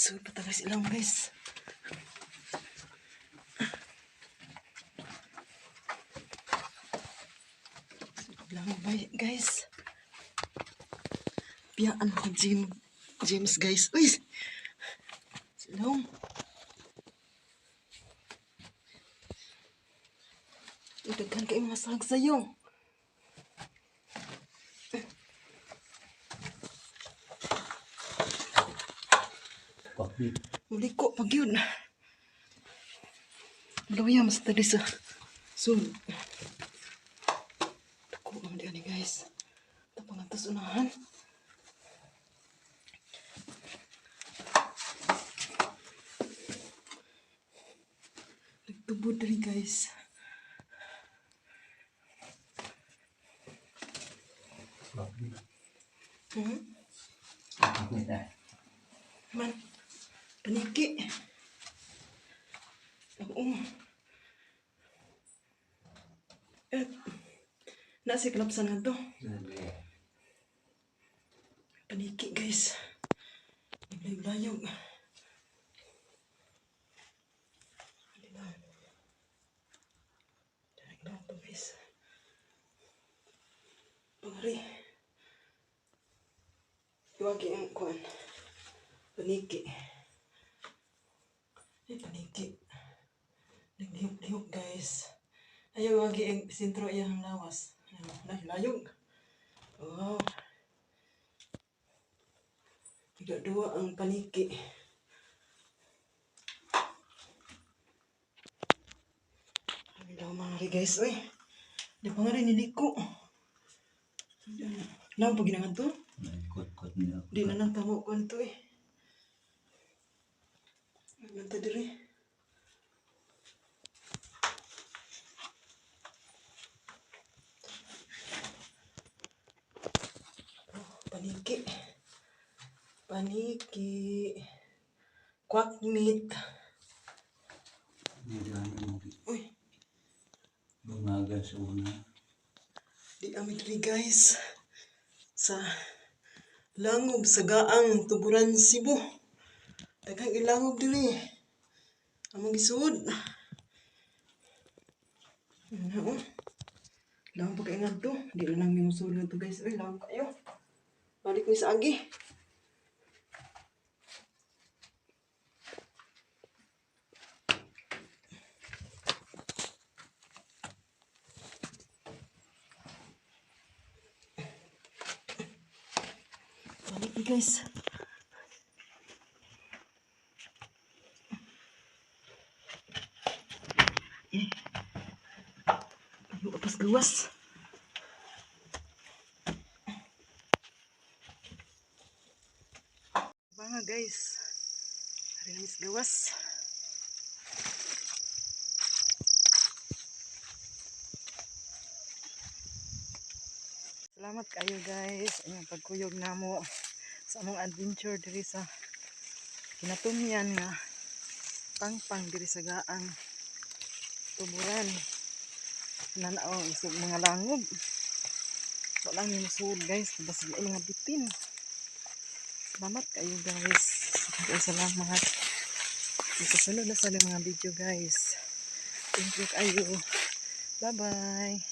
So, patagas ilang guys. Ilang guys. Piyaan ko James guys. Uy! Silong. Idaghan kayo mga sahag sa'yo. Muli ko, pag yun. Malawaya, mas tadi sa sun. Ako, mamali ani guys. Tapang atas unahan. Nagtubod rin guys. Man, paniki. Oo. Nasi kelapsan nga to. Paniki guys. Naglayog. Naglayog to guys. Pangari. Iwagi ang kuhan. Paniki. Paniki. Naglihok-lihok guys. Ayaw wagi ang sintro iyang lawas. Layog. Oh. Dua ang paniki. Kami daw mga guys. Uy. Di pa nga rin niliko. Lang pag ginangan to? Di na lang tamo ko to eh. Naganta diri. Paniki. Paniki. Quack meat. Uy. Bumaga sa una. Di kami diri guys. Sa Langob sa Gaang, Tuburan, Cebu. Daghang ilangob diri. Among gisud. Ano? Lang pa kayo nga to. Di na lang minusod nga to guys. Uy, lang kayo. Balik ni sa agi. Balik ni guys. Ayo apas gawas. Banga guys. Hari namis gawas. Salamat kayo guys. Ayun pagkuyog namo sa among adventure diri sa kinatumyan nga pangpang diri sa Gaang Tuburan. Nanao isog mga langob. Walang ni musud guys, basig ay nga bitin. Salamat kayo guys. Salamat. Susunod na sa mga video guys. Thank you kayo. Bye bye.